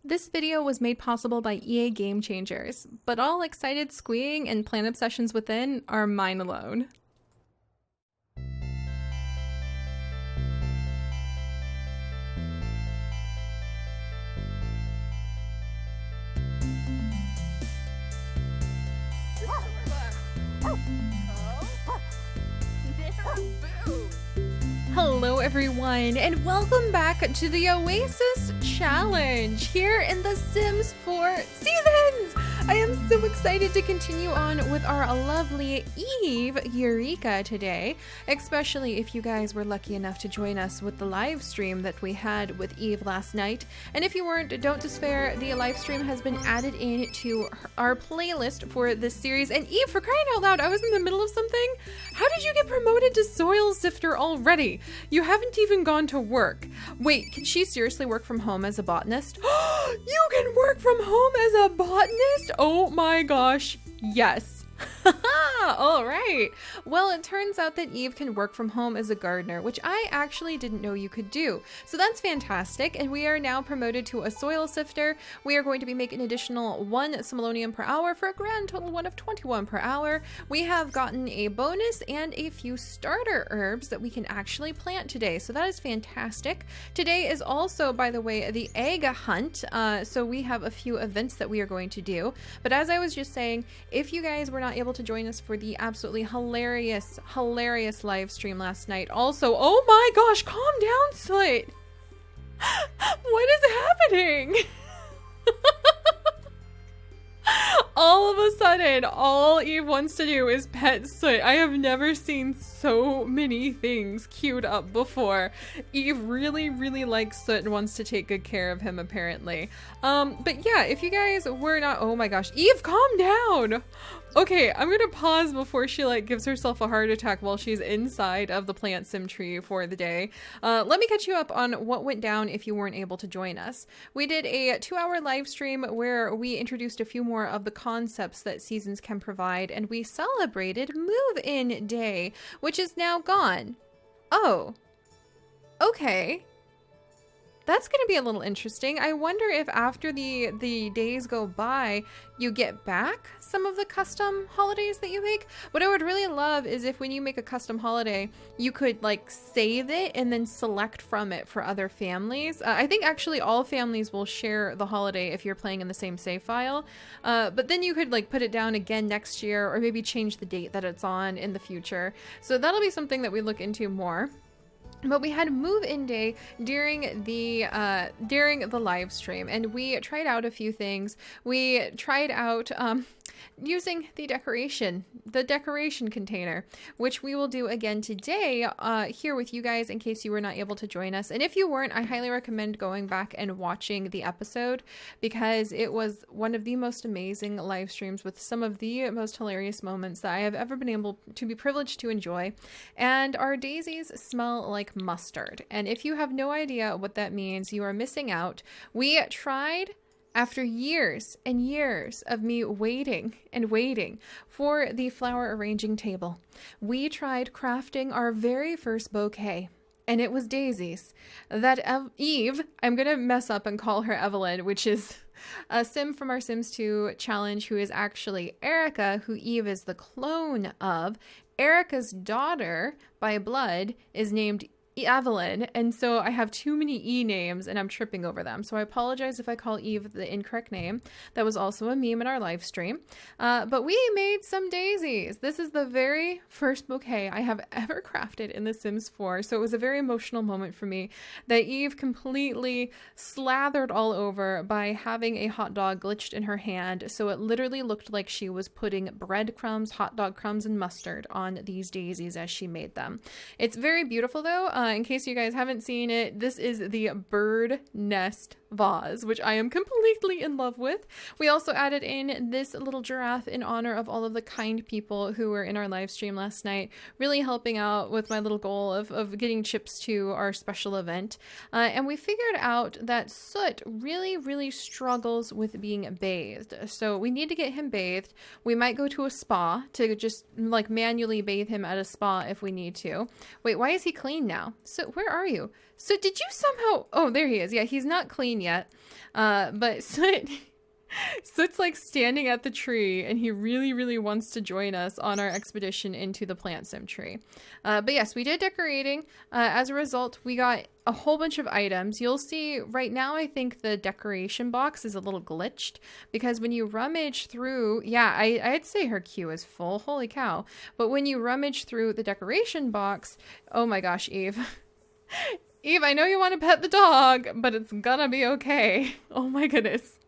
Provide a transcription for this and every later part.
This video was made possible by EA Game Changers, but all excited squeeing and plant obsessions within are mine alone. Hello everyone, and welcome back to the Oasis Challenge here in the Sims 4 Seasons! I am so excited to continue on with our lovely Eve Eureka today, especially if you guys were lucky enough to join us with the live stream that we had with Eve last night. And if you weren't, don't despair, the live stream has been added in to our playlist for this series. And Eve, for crying out loud, I was in the middle of something. How did you get promoted to soil sifter already? You haven't even gone to work. Wait, can she seriously work from home as a botanist? You can work from home as a botanist? Oh my gosh, yes. All right. Well, it turns out that Eve can work from home as a gardener, which I actually didn't know you could do. So that's fantastic. And we are now promoted to a soil sifter. We are going to be making an additional 1 simoleonium per hour for a grand total one of 21 per hour. We have gotten a bonus and a few starter herbs that we can actually plant today. So that is fantastic. Today is also, by the way, the egg hunt. So we have a few events that we are going to do. But as I was just saying, if you guys were not able to join us for the absolutely hilarious live stream last night. Also, oh my gosh, calm down, Slit. What is happening? All of a sudden, all Eve wants to do is pet Soot. I have never seen so many things queued up before. Eve really likes Soot and wants to take good care of him, apparently. But yeah, if you guys were not— oh my gosh, Eve, calm down! Okay, I'm gonna pause before she gives herself a heart attack while she's inside of the plant sim tree for the day. Let me catch you up on what went down if you weren't able to join us. We did a 2-hour live stream where we introduced a few more of the concepts that seasons can provide, and we celebrated move-in day, which is now gone. Oh, okay. That's going to be a little interesting. I wonder if after the days go by, you get back some of the custom holidays that you make. What I would really love is if when you make a custom holiday, you could save it and then select from it for other families. I think actually all families will share the holiday if you're playing in the same save file. But then you could put it down again next year, or maybe change the date that it's on in the future. So that'll be something that we look into more. But we had move-in day during the live stream, and we tried out a few things. We tried out using the decoration container, which we will do again today here with you guys in case you were not able to join us. And if you weren't, I highly recommend going back and watching the episode, because it was one of the most amazing live streams with some of the most hilarious moments that I have ever been able to be privileged to enjoy. And our daisies smell like mustard. And if you have no idea what that means, you are missing out. We tried, after years and years of me waiting and waiting for the flower arranging table, we tried crafting our very first bouquet. And it was daisies that Eve, I'm going to mess up and call her Evelyn, which is a sim from our Sims 2 challenge, who is actually Erica, who Eve is the clone of. Erica's daughter by blood is named Evelyn, and so I have too many E names and I'm tripping over them. So I apologize if I call Eve the incorrect name. That was also a meme in our live stream. But we made some daisies. This is the very first bouquet I have ever crafted in The Sims 4. So it was a very emotional moment for me that Eve completely slathered all over by having a hot dog glitched in her hand. So it literally looked like she was putting breadcrumbs, hot dog crumbs, and mustard on these daisies as she made them. It's very beautiful though. In case you guys haven't seen it, this is the bird nest vase, which I am completely in love with. We also added in this little giraffe in honor of all of the kind people who were in our live stream last night, really helping out with my little goal of getting chips to our special event. And we figured out that Soot really struggles with being bathed. So we need to get him bathed. We might go to a spa to just manually bathe him at a spa if we need to. Wait, why is he clean now? So where are you? So did you somehow— oh, there he is. Yeah, he's not clean seen yet. But Soot's like standing at the tree, and he really, really wants to join us on our expedition into the plant sim tree. But yes, we did decorating. As a result, we got a whole bunch of items. You'll see right now, I think the decoration box is a little glitched because when you rummage through, yeah, I'd say her queue is full. Holy cow. But when you rummage through the decoration box, oh my gosh, Eve. Eve, I know you want to pet the dog, but it's gonna be okay. Oh my goodness.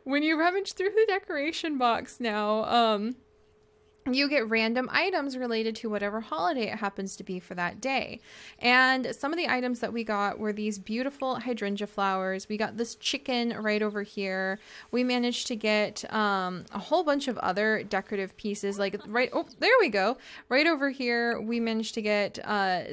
When you rummage through the decoration box now, you get random items related to whatever holiday it happens to be for that day. And some of the items that we got were these beautiful hydrangea flowers. We got this chicken right over here. We managed to get a whole bunch of other decorative pieces, like oh, there we go. Right over here, we managed to get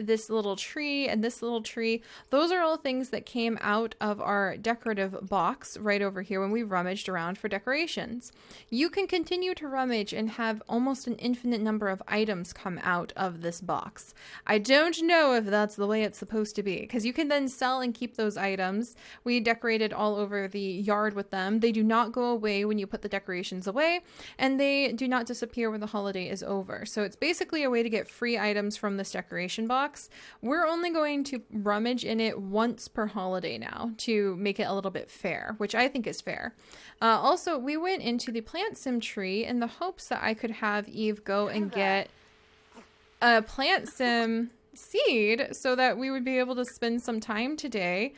this little tree and this little tree. Those are all things that came out of our decorative box right over here when we rummaged around for decorations. You can continue to rummage and have almost an infinite number of items come out of this box. I don't know if that's the way it's supposed to be, because you can then sell and keep those items. We decorated all over the yard with them. They do not go away when you put the decorations away, and they do not disappear when the holiday is over. So it's basically a way to get free items from this decoration box. We're only going to rummage in it once per holiday now to make it a little bit fair, which I think is fair. Also, we went into the plant sim tree in the hopes that I could have Eve go and get a plant sim seed so that we would be able to spend some time today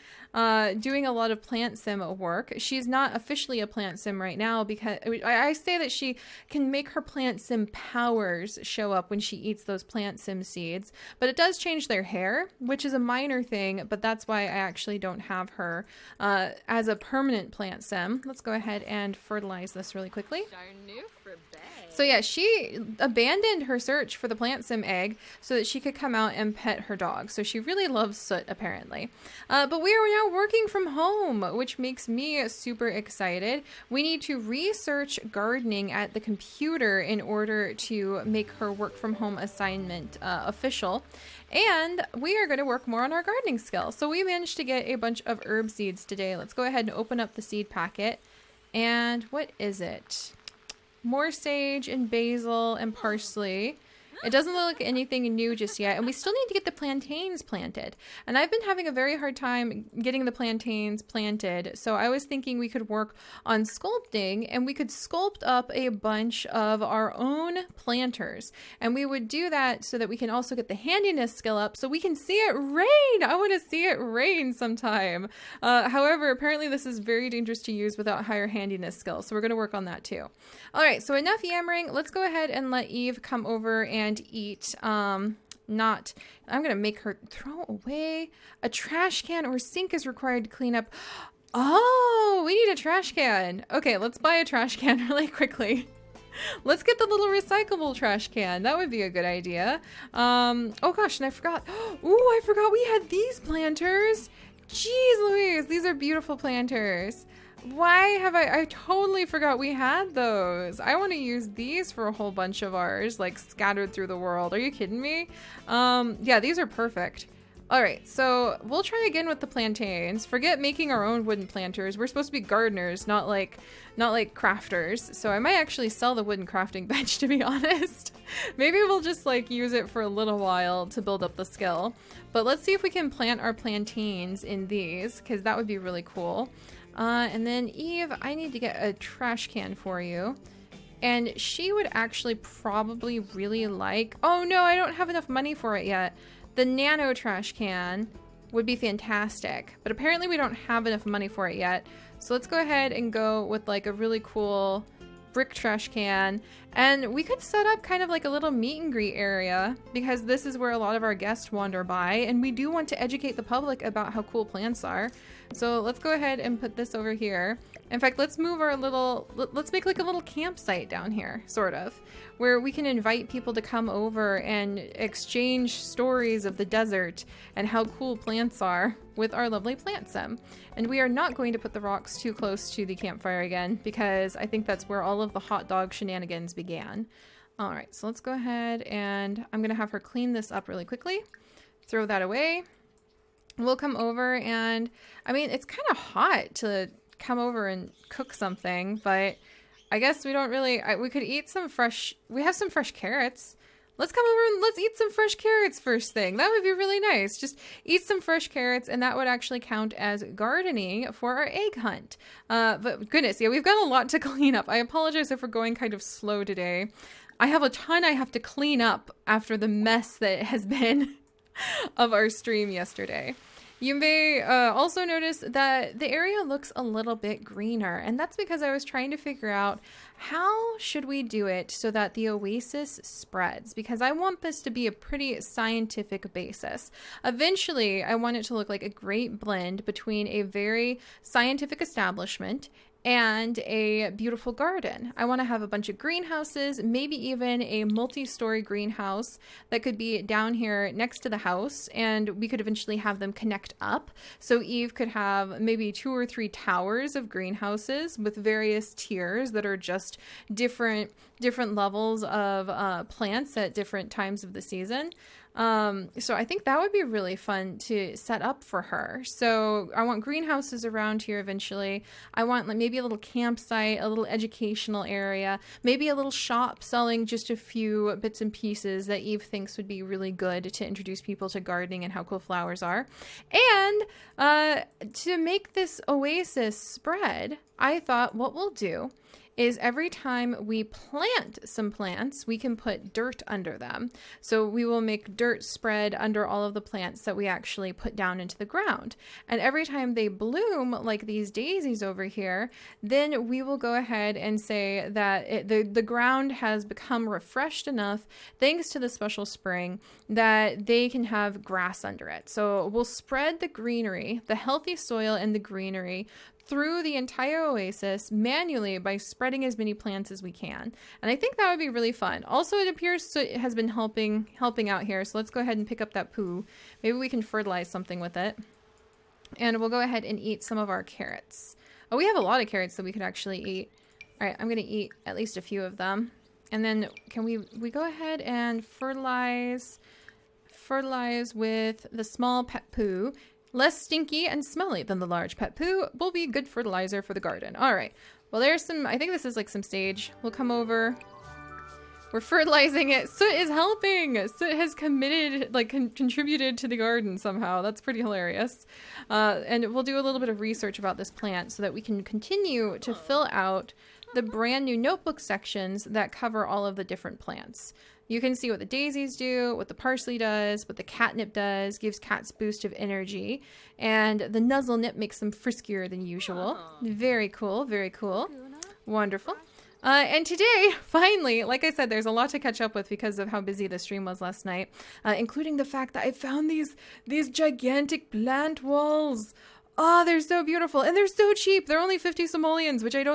doing a lot of plant sim work. She's not officially a plant sim right now because I say that she can make her plant sim powers show up when she eats those plant sim seeds, but it does change their hair, which is a minor thing, but that's why I actually don't have her as a permanent plant sim. Let's go ahead and fertilize this really quickly. So yeah, she abandoned her search for the plant sim egg so that she could come out and pet her dog. So she really loves Soot, apparently. But we are now working from home, which makes me super excited. We need to research gardening at the computer in order to make her work from home assignment official. And we are going to work more on our gardening skills. So we managed to get a bunch of herb seeds today. Let's go ahead and open up the seed packet. And what is it? More sage and basil and parsley. It doesn't look like anything new just yet, and we still need to get the plantains planted. And I've been having a very hard time getting the plantains planted, so I was thinking we could work on sculpting, and we could sculpt up a bunch of our own planters. And we would do that so that we can also get the handiness skill up so we can see it rain. I want to see it rain sometime. However, apparently this is very dangerous to use without higher handiness skill, so we're going to work on that too. All right, so enough yammering. Let's go ahead and let Eve come over and eat. I'm gonna make her throw away a trash can, or sink is required to clean up. Oh, we need a trash can. Okay, let's buy a trash can really quickly. Let's get the little recyclable trash can. That would be a good idea. Oh gosh, and I forgot. Ooh, I forgot we had these planters. Jeez Louise, these are beautiful planters. Why have I totally forgot we had those. I want to use these for a whole bunch of ours, like scattered through the world. Are you kidding me? Yeah, these are perfect. All right, so we'll try again with the plantains. Forget making our own wooden planters. We're supposed to be gardeners, not like crafters. So I might actually sell the wooden crafting bench, to be honest. Maybe we'll just like use it for a little while to build up the skill. But let's see if we can plant our plantains in these, because that would be really cool. And then Eve, I need to get a trash can for you. And she would actually probably really like... Oh no, I don't have enough money for it yet. The nano trash can would be fantastic. But apparently we don't have enough money for it yet. So let's go ahead and go with like a really cool brick trash can. And we could set up kind of like a little meet and greet area, because this is where a lot of our guests wander by. And we do want to educate the public about how cool plants are. So let's go ahead and put this over here. In fact, let's move our let's make like a little campsite down here, sort of, where we can invite people to come over and exchange stories of the desert and how cool plants are with our lovely plant sim. And we are not going to put the rocks too close to the campfire again, because I think that's where all of the hot dog shenanigans began. All right, so let's go ahead and I'm gonna have her clean this up really quickly. Throw that away. we'll come over and, I mean, it's kind of hot to come over and cook something, but I guess we don't really, we could eat some fresh, we have some fresh carrots. Let's come over and let's eat some fresh carrots first thing. That would be really nice. Just eat some fresh carrots, and that would actually count as gardening for our egg hunt. But goodness, yeah, we've got a lot to clean up. I apologize if we're going kind of slow today. I have a ton I have to clean up after the mess that has been of our stream yesterday. You may also notice that the area looks a little bit greener, and that's because I was trying to figure out how should we do it so that the oasis spreads, because I want this to be a pretty scientific basis. Eventually, I want it to look like a great blend between a very scientific establishment and a beautiful garden. I want to have a bunch of greenhouses, maybe even a multi-story greenhouse that could be down here next to the house, and we could eventually have them connect up. So Eve could have maybe 2 or 3 towers of greenhouses with various tiers that are just different levels of plants at different times of the season. So I think that would be really fun to set up for her. So I want greenhouses around here eventually. I want like maybe a little campsite, a little educational area, maybe a little shop selling just a few bits and pieces that Eve thinks would be really good to introduce people to gardening and how cool flowers are. And to make this oasis spread, I thought what we'll do is every time we plant some plants, we can put dirt under them. So we will make dirt spread under all of the plants that we actually put down into the ground. And every time they bloom, like these daisies over here, then we will go ahead and say that the ground has become refreshed enough, thanks to the special spring, that they can have grass under it. So we'll spread the greenery, the healthy soil and the greenery through the entire oasis manually by spreading as many plants as we can. And I think that would be really fun. Also, it appears it has been helping out here. So let's go ahead and pick up that poo. Maybe we can fertilize something with it. And we'll go ahead and eat some of our carrots. Oh, we have a lot of carrots that we could actually eat. All right, I'm going to eat at least a few of them. And then can we go ahead and fertilize with the small pet poo. Less stinky and smelly than the large pet poo will be good fertilizer for the garden. All right. Well, there's some, I think this is like some sage. We'll come over. We're fertilizing it. Soot is helping. Soot has committed, like contributed to the garden somehow. That's pretty hilarious. And we'll do a little bit of research about this plant so that we can continue to fill out the brand new notebook sections that cover all of the different plants. You can see what the daisies do, what the parsley does, what the catnip does, gives cats boost of energy, and the nuzzle nip makes them friskier than usual. Very cool, very cool. Wonderful. And today, finally, like I said, there's a lot to catch up with because of how busy the stream was last night, including the fact that I found these gigantic plant walls. Oh, they're so beautiful. And they're so cheap. They're only 50 simoleons, which I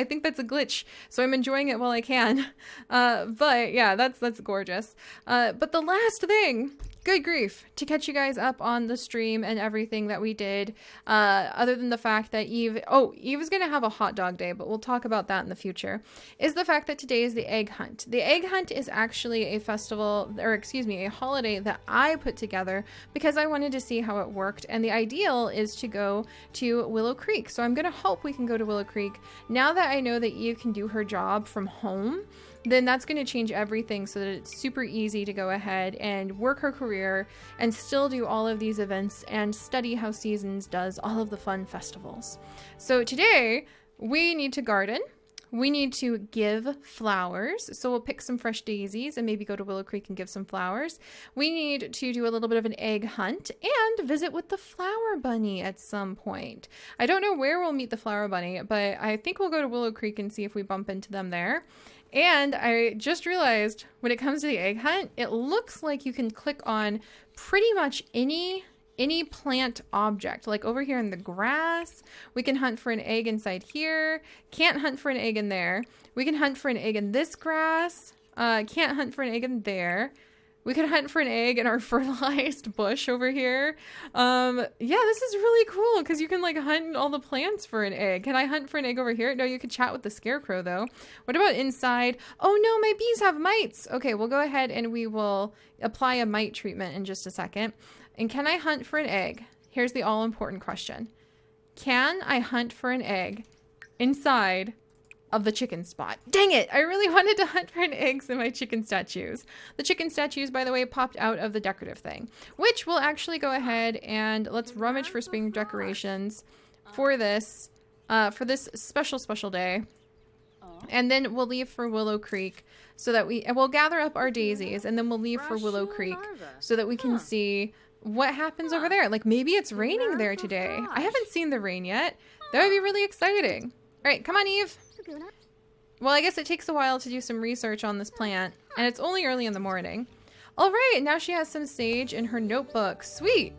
think that's a glitch. So I'm enjoying it while I can. But yeah, that's gorgeous. But the last thing, good grief, to catch you guys up on the stream and everything that we did, other than the fact that Eve is going to have a hot dog day, but we'll talk about that in the future, is the fact that today is the egg hunt. The egg hunt is actually a holiday that I put together because I wanted to see how it worked. And the ideal is to go to Willow Creek. So I'm going to hope we can go to Willow Creek. Now that I know that Eve can do her job from home, then that's going to change everything so that it's super easy to go ahead and work her career and still do all of these events and study how Seasons does all of the fun festivals. So today we need to garden. We need to give flowers. So we'll pick some fresh daisies and maybe go to Willow Creek and give some flowers. We need to do a little bit of an egg hunt and visit with the flower bunny at some point. I don't know where we'll meet the flower bunny, but I think we'll go to Willow Creek and see if we bump into them there. And I just realized when it comes to the egg hunt, it looks like you can click on pretty much any plant object. Like over here in the grass, we can hunt for an egg inside here. Can't hunt for an egg in there. We can hunt for an egg in this grass. Can't hunt for an egg in there. We could hunt for an egg in our fertilized bush over here. Yeah, this is really cool because you can like hunt all the plants for an egg. Can I hunt for an egg over here? No, you could chat with the scarecrow though. What about inside? Oh no, my bees have mites. Okay, we'll go ahead and we will apply a mite treatment in just a second. And can I hunt for an egg? here's the all-important question. Can I hunt for an egg inside of the chicken spot? Dang it! I really wanted to hunt for an eggs in my chicken statues. The chicken statues, by the way, popped out of the decorative thing, which we'll actually go ahead and let's rummage for spring decorations for this special day. And then we'll leave for Willow Creek so that we'll gather up our daisies, and then we'll leave for Willow Creek so that we can see what happens over there. Like, maybe it's raining there today. I haven't seen the rain yet. That would be really exciting. All right, come on, Eve. Well, I guess it takes a while to do some research on this plant, and it's only early in the morning. All right, now she has some sage in her notebook. Sweet.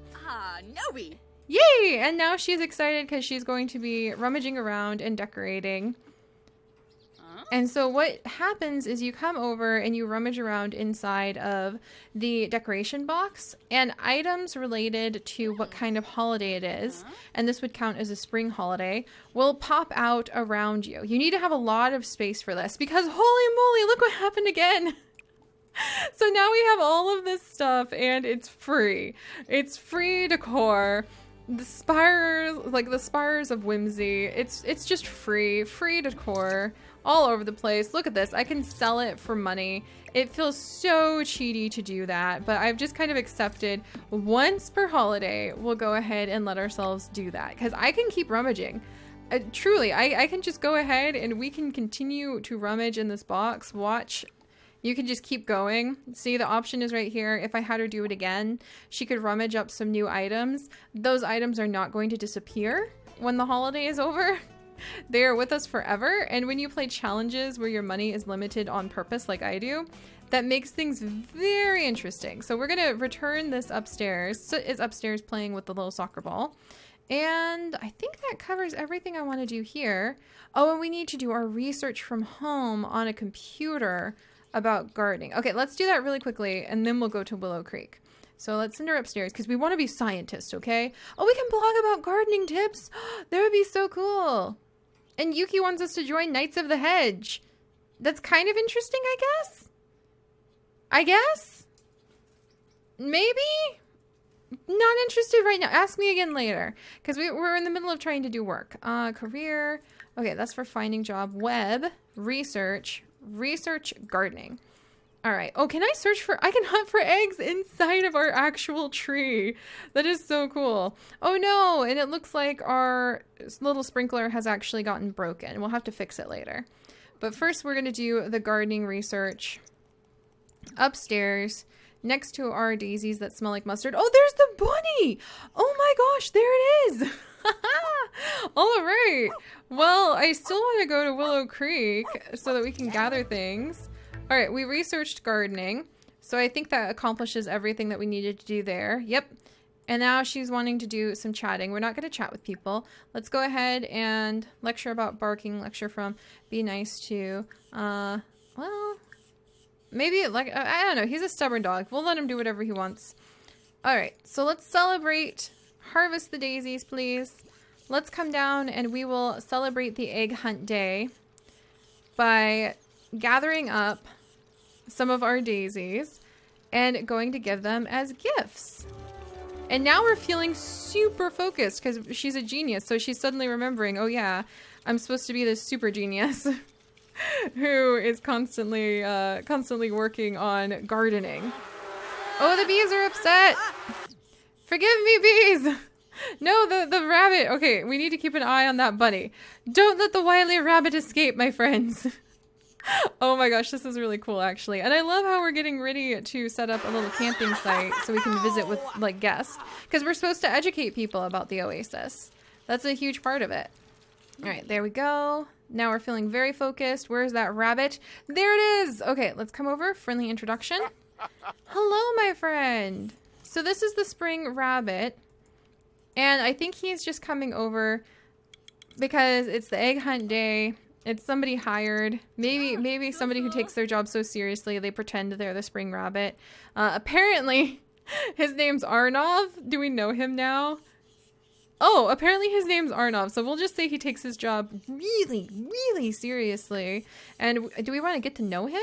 Noby. Yay! And now she's excited because she's going to be rummaging around and decorating. And so what happens is you come over and you rummage around inside of the decoration box, and items related to what kind of holiday it is, and this would count as a spring holiday, will pop out around you. You need to have a lot of space for this because holy moly, look what happened again. So now we have all of this stuff and it's free. It's free decor. The spires, like the spires of whimsy, it's just free decor all over the place. Look at this. I can sell it for money. It feels so cheaty to do that, but I've just kind of accepted once per holiday, we'll go ahead and let ourselves do that because I can keep rummaging. Truly, I can just go ahead and we can continue to rummage in this box. Watch. You can just keep going. See, the option is right here. If I had her do it again, she could rummage up some new items. Those items are not going to disappear when the holiday is over. They are with us forever. And when you play challenges where your money is limited on purpose like I do, that makes things very interesting. So we're going to return this upstairs. So it's upstairs playing with the little soccer ball. And I think that covers everything I want to do here. Oh, and we need to do our research from home on a computer about gardening. Okay, let's do that really quickly, and then we'll go to Willow Creek. So let's send her upstairs, because we want to be scientists, okay? Oh, we can blog about gardening tips. That would be so cool. And Yuki wants us to join Knights of the Hedge. That's kind of interesting, I guess? Maybe? Not interested right now. Ask me again later, because we're in the middle of trying to do work. Career. Okay, that's for finding job. Web. Research gardening. All right. Oh, can I can hunt for eggs inside of our actual tree. That is so cool. Oh no. And it looks like our little sprinkler has actually gotten broken. We'll have to fix it later. But first we're going to do the gardening research upstairs next to our daisies that smell like mustard. Oh, there's the bunny. Oh my gosh, there it is. All right. Well, I still want to go to Willow Creek so that we can gather things. All right, we researched gardening. So I think that accomplishes everything that we needed to do there. Yep. And now she's wanting to do some chatting. We're not going to chat with people. Let's go ahead and lecture about barking, lecture from be nice to, well, maybe like, I don't know. He's a stubborn dog. We'll let him do whatever he wants. All right, so let's celebrate. Harvest the daisies, please. Let's come down and we will celebrate the egg hunt day by gathering up some of our daisies and going to give them as gifts. And now we're feeling super focused because she's a genius. So she's suddenly remembering, oh yeah, I'm supposed to be this super genius who is constantly working on gardening. Oh, the bees are upset. Forgive me, bees. No, the rabbit. Okay, we need to keep an eye on that bunny. Don't let the wily rabbit escape, my friends. Oh my gosh, this is really cool, actually. And I love how we're getting ready to set up a little camping site so we can visit with, like, guests. Because we're supposed to educate people about the OASIS. That's a huge part of it. All right, there we go. Now we're feeling very focused. Where's that rabbit? There it is. Okay, let's come over. Friendly introduction. Hello, my friend. So this is the spring rabbit. And I think he's just coming over because it's the egg hunt day. It's somebody hired. Maybe somebody who takes their job so seriously they pretend they're the spring rabbit. Apparently, his name's Arnov. Do we know him now? Oh, apparently his name's Arnov. So we'll just say he takes his job really, really seriously. And do we want to get to know him?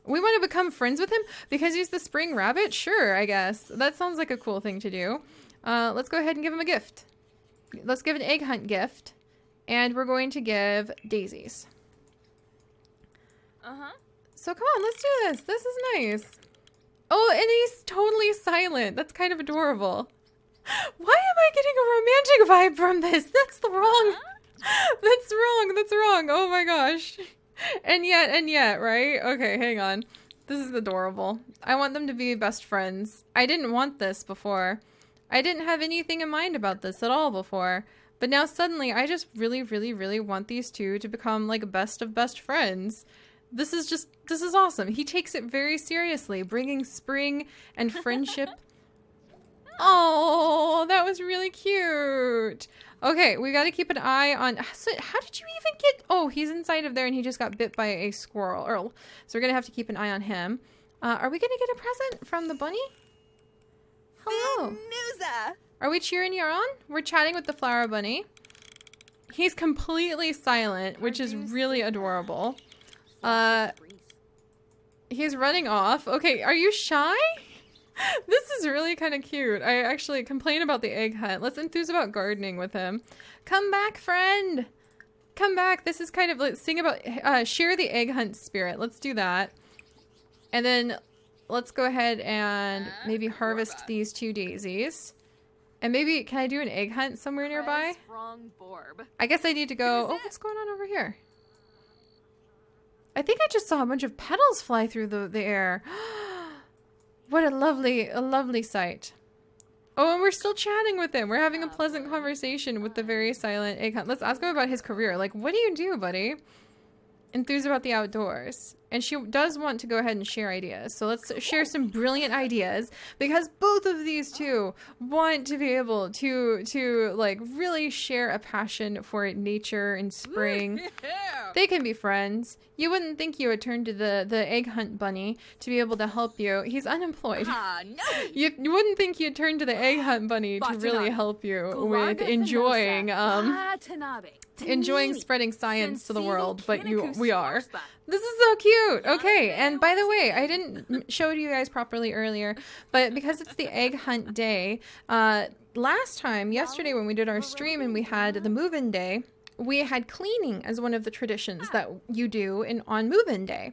We want to become friends with him because he's the spring rabbit? Sure, I guess. That sounds like a cool thing to do. Let's go ahead and give him a gift. Let's give an egg hunt gift. And we're going to give daisies. So come on, let's do this. This is nice. Oh, and he's totally silent. That's kind of adorable. Why am I getting a romantic vibe from this? That's the wrong. That's wrong. That's wrong. Oh my gosh. And yet, right? Okay, hang on. This is adorable. I want them to be best friends. I didn't want this before. I didn't have anything in mind about this at all before. But now suddenly I just really, really, really want these two to become like best of best friends. This is awesome. He takes it very seriously, bringing spring and friendship. Oh, that was really cute. Okay, we got to keep an eye on... So how did you even get... Oh, he's inside of there and he just got bit by a squirrel. So we're going to have to keep an eye on him. Are we going to get a present from the bunny? Hello. Are we cheering you on? We're chatting with the flower bunny. He's completely silent, which is really adorable. He's running off. Okay, are you shy? This is really kind of cute. I actually complain about the egg hunt. Let's enthuse about gardening with him. Come back, friend. Come back. This is kind of like sing about share the egg hunt spirit. Let's do that. And then let's go ahead and maybe harvest these 2 daisies. And maybe can I do an egg hunt somewhere nearby? I guess I need to go. Oh, what's going on over here? I think I just saw a bunch of petals fly through the air. What a lovely sight. Oh, and we're still chatting with him. We're having a pleasant conversation with the very silent egg hunt. Let's ask him about his career. Like, what do you do, buddy? Enthused about the outdoors. And she does want to go ahead and share ideas. So let's share some brilliant ideas because both of these two want to be able to like really share a passion for nature and spring. They can be friends. You wouldn't think you would turn to the egg hunt bunny to be able to help you. He's unemployed. You wouldn't think you'd turn to the egg hunt bunny to really help you with enjoying spreading science to the world, but we are. This is so cute. Okay, and by the way, I didn't show you guys properly earlier, but because it's the egg hunt day, yesterday when we did our stream and we had the move-in day, we had cleaning as one of the traditions that you do on move-in day.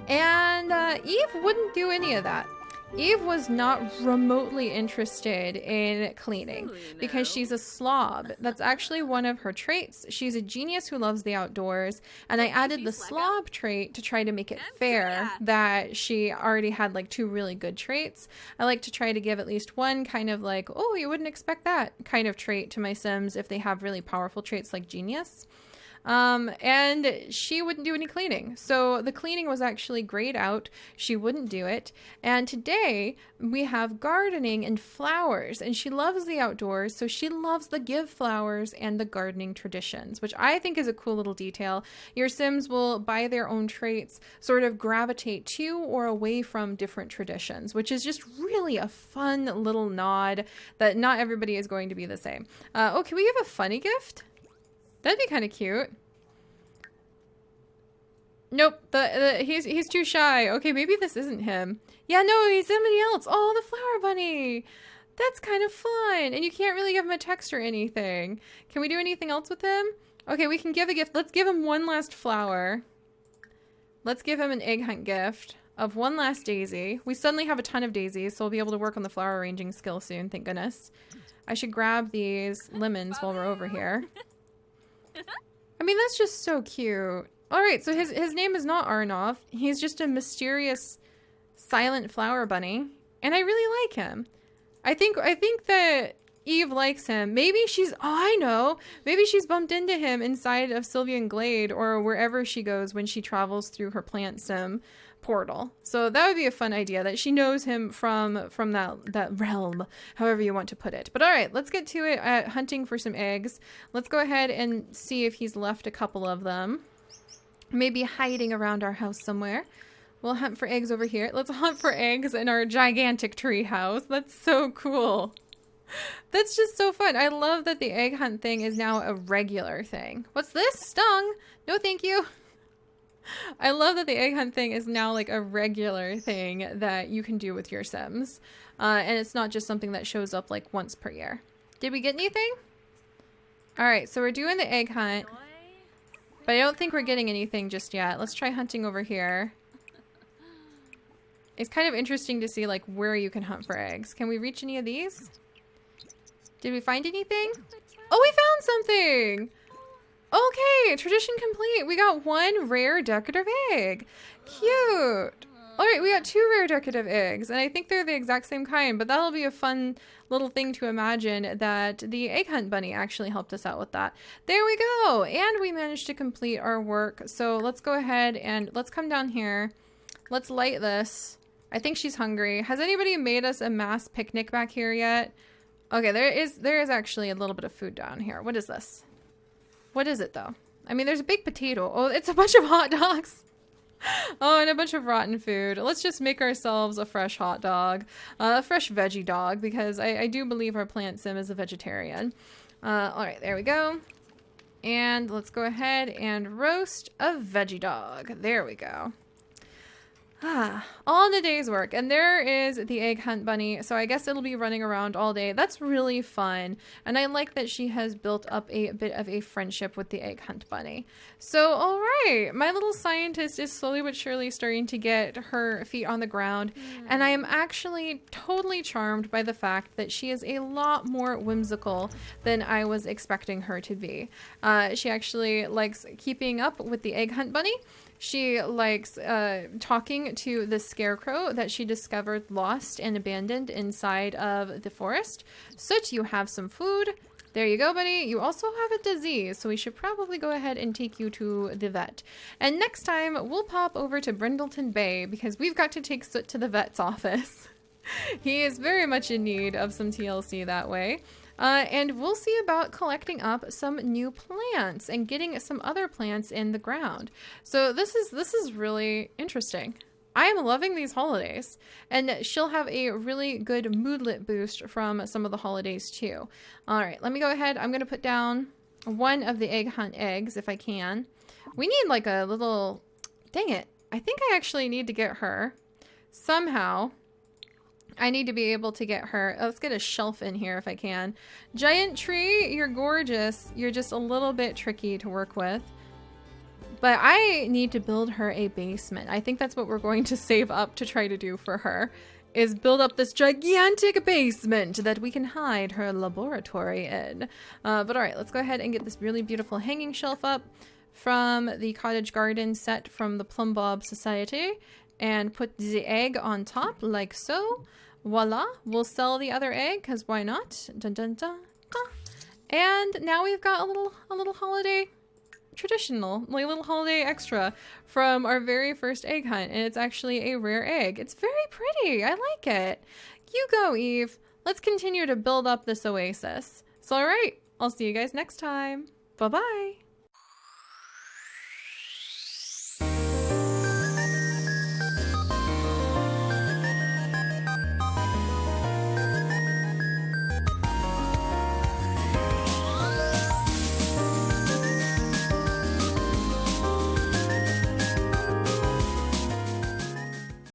And Eve wouldn't do any of that. Eve was not remotely interested in cleaning because she's a slob. That's actually one of her traits. She's a genius who loves the outdoors. And I added the slob trait to try to make it fair that she already had like 2 really good traits. I like to try to give at least one kind of like, oh, you wouldn't expect that kind of trait to my Sims if they have really powerful traits like genius. And she wouldn't do any cleaning. So the cleaning was actually grayed out. She wouldn't do it. And today we have gardening and flowers, and she loves the outdoors. So she loves the give flowers and the gardening traditions, which I think is a cool little detail. Your Sims will, by their own traits, sort of gravitate to or away from different traditions, which is just really a fun little nod that not everybody is going to be the same. Oh, can we give a funny gift? That'd be kind of cute. Nope, he's too shy. Okay, maybe this isn't him. Yeah, no, he's somebody else. Oh, the flower bunny. That's kind of fun. And you can't really give him a text or anything. Can we do anything else with him? Okay, we can give a gift. Let's give him one last flower. Let's give him an egg hunt gift of one last daisy. We suddenly have a ton of daisies, so we'll be able to work on the flower arranging skill soon, thank goodness. I should grab these lemons while we're over here. I mean, that's just so cute. All right, so his name is not Arnov. He's just a mysterious, silent flower bunny, and I really like him. I think that Eve likes him. Maybe she's, oh, I know. Maybe she's bumped into him inside of Sylvian Glade or wherever she goes when she travels through her plant sim portal. So that would be a fun idea, that she knows him from that realm, however you want to put it. But all right, let's get to it at hunting for some eggs. Let's go ahead and see if he's left a couple of them. Maybe hiding around our house somewhere. We'll hunt for eggs over here. Let's hunt for eggs in our gigantic tree house. That's so cool. That's just so fun. I love that the egg hunt thing is now a regular thing. What's this? Stung? No, thank you. I love that the egg hunt thing is now like a regular thing that you can do with your Sims. And it's not just something that shows up like once per year. Did we get anything? All right, so we're doing the egg hunt, but I don't think we're getting anything just yet. Let's try hunting over here. It's kind of interesting to see like where you can hunt for eggs. Can we reach any of these? Did we find anything? Oh, we found something! Okay, tradition complete. We got one rare decorative egg. Cute. All right, we got 2 rare decorative eggs, and I think they're the exact same kind, but that'll be a fun little thing to imagine that the egg hunt bunny actually helped us out with that. There we go. And we managed to complete our work. So let's go ahead and let's come down here. Let's light this. I think she's hungry. Has anybody made us a mass picnic back here yet? Okay, there is actually a little bit of food down here. What is this? What is it though? I mean, there's a big potato. Oh, it's a bunch of hot dogs. Oh, and a bunch of rotten food. Let's just make ourselves a fresh hot dog, a fresh veggie dog, because I do believe our plant sim is a vegetarian. All right, there we go. And let's go ahead and roast a veggie dog. There we go. All in a day's work. And there is the egg hunt bunny. So I guess it'll be running around all day. That's really fun. And I like that she has built up a bit of a friendship with the egg hunt bunny. So, all right. My little scientist is slowly but surely starting to get her feet on the ground. And I am actually totally charmed by the fact that she is a lot more whimsical than I was expecting her to be. She actually likes keeping up with the egg hunt bunny. She likes talking to the scarecrow that she discovered lost and abandoned inside of the forest. Soot, you have some food. There you go, buddy. You also have a disease, so we should probably go ahead and take you to the vet. And next time, we'll pop over to Brindleton Bay because we've got to take Soot to the vet's office. He is very much in need of some TLC that way. And we'll see about collecting up some new plants and getting some other plants in the ground. So this is really interesting. I am loving these holidays, and she'll have a really good moodlet boost from some of the holidays too. All right, let me go ahead. I'm going to put down one of the egg hunt eggs if I can. We need like a little, dang it. I think I actually need to get her somehow. I need to be able to get her. Let's get a shelf in here if I can. Giant tree, you're gorgeous. You're just a little bit tricky to work with. But I need to build her a basement. I think that's what we're going to save up to try to do for her, is build up this gigantic basement that we can hide her laboratory in. But all right, let's go ahead and get this really beautiful hanging shelf up from the cottage garden set from the Plum Bob Society. And put the egg on top like so. Voila. We'll sell the other egg because why not? Dun, dun, dun, dun. And now we've got a little holiday traditional, like a little holiday extra from our very first egg hunt. And it's actually a rare egg. It's very pretty. I like it. You go, Eve. Let's continue to build up this oasis. So all right. I'll see you guys next time. Bye-bye.